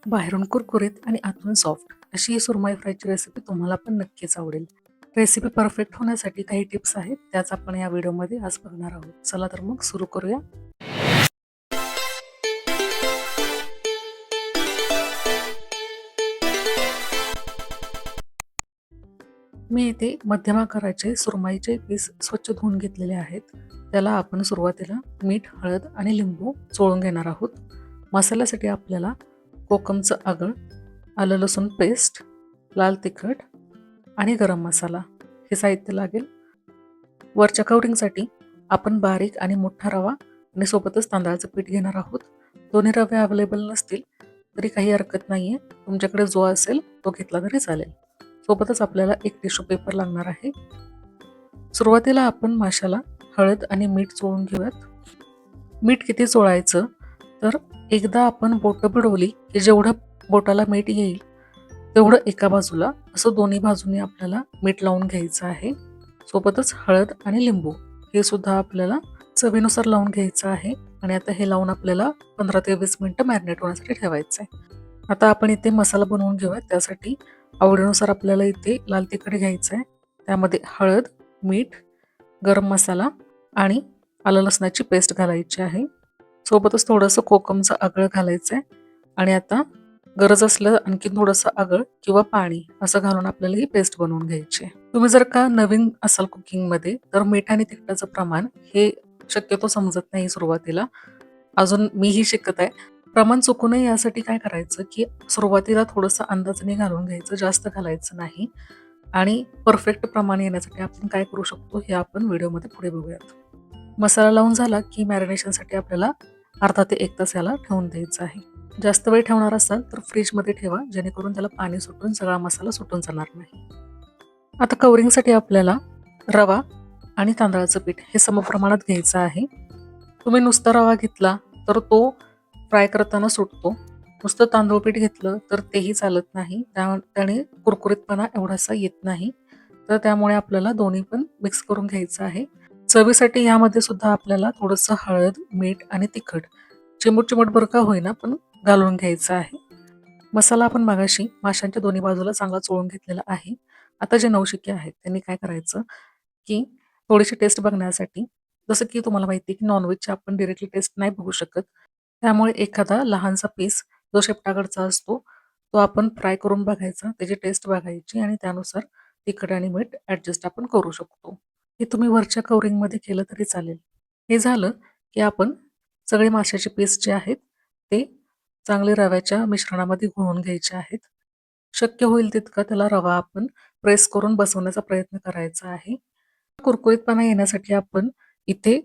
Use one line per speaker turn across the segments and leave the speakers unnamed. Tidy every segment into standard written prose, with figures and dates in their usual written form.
बाहेरून कुरकुरीत आणि आतून सॉफ्ट अशी ही सुरमई फ्रायची रेसिपी तुम्हाला पण नक्कीच आवडेल. रेसिपी परफेक्ट होण्यासाठी काही टिप्स आहेत, त्याच आपण या व्हिडिओमध्ये आज बघणार आहोत. चला तर मग सुरू करूया. मी इथे मध्यम आकाराचे सुरमईचे पीस स्वच्छ धुवून घेतलेले आहेत. त्याला आपण सुरुवातीला मीठ, हळद आणि लिंबू चोळून घेणार आहोत. मसाल्यासाठी आपल्याला कोकमचं आगळ, आलं लसूण पेस्ट, लाल तिखट आणि गरम मसाला हे साहित्य लागेल. वरच्या कवरिंगसाठी आपण बारीक आणि मोठा रवा आणि सोबतच तांदळाचं पीठ घेणार आहोत. दोन्ही रवे अवेलेबल नसतील तरी काही हरकत नाहीये, तुमच्याकडे जो असेल तो घेतला तरी चालेल. सोबतच आपल्याला एक टिश्यू पेपर लागणार आहे. सुरुवातीला आपण माशाला हळद आणि मीठ चोळून घेऊयात. मीठ किती चोळायचं तर एकदा आपण बोटं बुडवली की जेवढं बोटाला मीठ येईल तेवढं एका बाजूला असं दोन्ही बाजूनी आपल्याला मीठ लावून घ्यायचं आहे. सोबतच हळद आणि लिंबू हे सुद्धा आपल्याला चवीनुसार लावून घ्यायचं आहे. आणि आता हे लावून आपल्याला 15 ते 20 मिनिटं मॅरिनेट होण्यासाठी ठेवायचं आहे. आता आपण इथे मसाला बनवून घेऊया. त्यासाठी आवडीनुसार आपल्याला इथे लाल तिखट घ्यायचं आहे. त्यामध्ये हळद, मीठ, गरम मसाला आणि आलं लसणाची पेस्ट घालायची आहे. सोबतच थोडंसं कोकमचं आगळ घालायचं आहे. आणि आता गरज असलं आणखी थोडंसं आगळ किंवा पाणी असं घालून आपल्याला ही पेस्ट बनवून घ्यायची आहे. तुम्ही जर का नवीन असाल कुकिंगमध्ये तर मीठ आणि तिखटाचं प्रमाण हे शक्यतो समजत नाही सुरुवातीला. अजून मीही शिकत आहे. प्रमाण चुकू नये यासाठी काय करायचं की सुरुवातीला थोडंसं अंदाजाने घालून घ्यायचं, जास्त घालायचं नाही. आणि परफेक्ट प्रमाण येण्यासाठी आपण काय करू शकतो हे आपण व्हिडिओमध्ये पुढे बघूयात. मसाला लावून झाला की मॅरिनेशनसाठी आपल्याला अर्धा ते 1 तास याला ठेवून द्यायचं आहे. जास्त वेळ ठेवणार असाल तर फ्रीजमध्ये ठेवा, जेणेकरून त्याला पाणी सुटून सगळा मसाला सुटून जाणार नाही. आता कवरिंगसाठी आपल्याला रवा आणि तांदळाचं पीठ हे समप्रमाणात घ्यायचं आहे. तुम्ही नुसता रवा घेतला तर तो फ्राय करताना सुटतो. नुसतं तांदूळ पीठ घेतलं तर तेही चालत नाही, त्याने कुरकुरीतपणा एवढासा येत नाही. तर त्यामुळे आपल्याला दोन्ही पण मिक्स करून घ्यायचं आहे. चवीसाठी यामध्ये सुद्धा आपल्याला थोडंसं हळद, मीठ आणि तिखट चिमूट चिमूट बरं का होईना पण घालून घ्यायचं आहे. मसाला आपण मगाशी माशांच्या दोन्ही बाजूला चांगला चोळून घेतलेला आहे. आता जे नवशिके आहेत त्यांनी काय करायचं की थोडीशी टेस्ट बघण्यासाठी, जसं की तुम्हाला माहिती आहे की नॉनव्हेजची आपण डिरेक्टली टेस्ट नाही बघू शकत. त्यामुळे एखादा लहानसा पीस जो शेपटाकडचा असतो तो आपण फ्राय करून बघायचा, त्याची टेस्ट बघायची आणि त्यानुसार तिखट आणि मीठ ॲडजस्ट आपण करू शकतो. हे तुम्ही वरच्या कवरिंगमध्ये केलं तरी चालेल. हे झालं की आपण सगळे माशाचे पीस जे आहेत ते चांगले रव्याच्या मिश्रणामध्ये घोळून घ्यायचे आहेत. शक्य होईल तितका त्याला रवा आपण प्रेस करून बसवण्याचा प्रयत्न करायचा आहे. कुरकुरीतपणा येण्यासाठी आपण इथे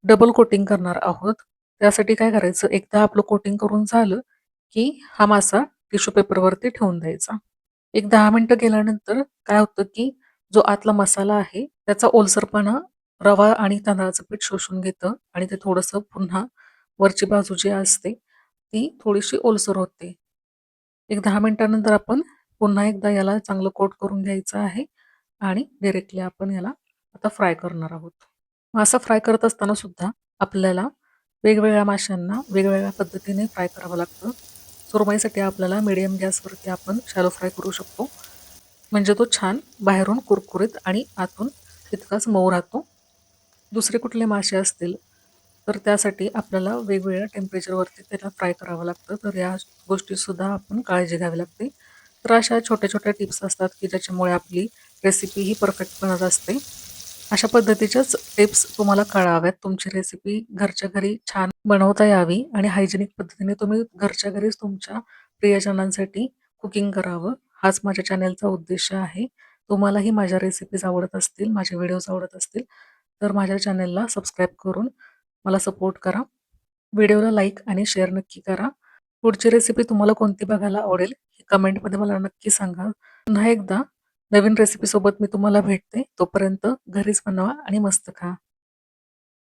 डबल कोटिंग करणार आहोत. त्यासाठी काय करायचं, एकदा आपलं कोटिंग करून झालं की हा मासा टिश्यू पेपरवरती ठेवून द्यायचा. एक 10 मिनिटं गेल्यानंतर काय होतं की जो आतला मसाला आहे त्याचा ओलसरपणा रवा आणि तांदळाचं पीठ शोषून घेतं आणि ते थोडंसं पुन्हा वरची बाजू जी असते ती थोडीशी ओलसर होते. एक 10 मिनिटानंतर आपण पुन्हा एकदा याला चांगलं कोट करून घ्यायचं आहे आणि डायरेक्टली आपण याला आता फ्राय करणार आहोत. मासा फ्राय करत असताना सुद्धा आपल्याला वेगवेगळ्या माशांना वेगवेगळ्या पद्धतीने फ्राय करावं लागतं. सुरमईसाठी आपल्याला मीडियम गॅसवरती आपण शॅलो फ्राय करू शकतो. म्हणजे तो छान बाहेरून कुरकुरीत आणि आतून तितकाच मऊ राहतो. दुसरे कुठले मासे असतील तर त्यासाठी आपल्याला वेगवेगळ्या टेम्परेचरवरती त्याला फ्राय करावं लागतं. तर या गोष्टीसुद्धा आपण काळजी घ्यावी लागते. तर अशा छोट्या-छोट्या टिप्स असतात की ज्याच्यामुळे आपली रेसिपी ही परफेक्ट बनत असते. अशा पद्धतीच्याच टिप्स तुम्हाला कळाव्यात. तुमची रेसिपी घरच्या घरी छान बनवता यावी आणि हायजेनिक पद्धतीने तुम्ही घरच्या घरीच तुमच्या प्रियजनांसाठी कुकिंग करावं, हाच माझ्या चॅनेलचा उद्देश आहे. तुम्हालाही माझ्या रेसिपीज आवडत असतील, माझे व्हिडिओज आवडत असतील तर माझ्या चॅनेलला सबस्क्राईब करून मला सपोर्ट करा. व्हिडिओला लाईक आणि शेअर नक्की करा. पुढची रेसिपी तुम्हाला कोणती बघायला आवडेल हे कमेंटमध्ये मला नक्की सांगा. पुन्हा एकदा नवीन रेसिपीसोबत मी तुम्हाला भेटते. तोपर्यंत घरीच बनवा आणि मस्त खा.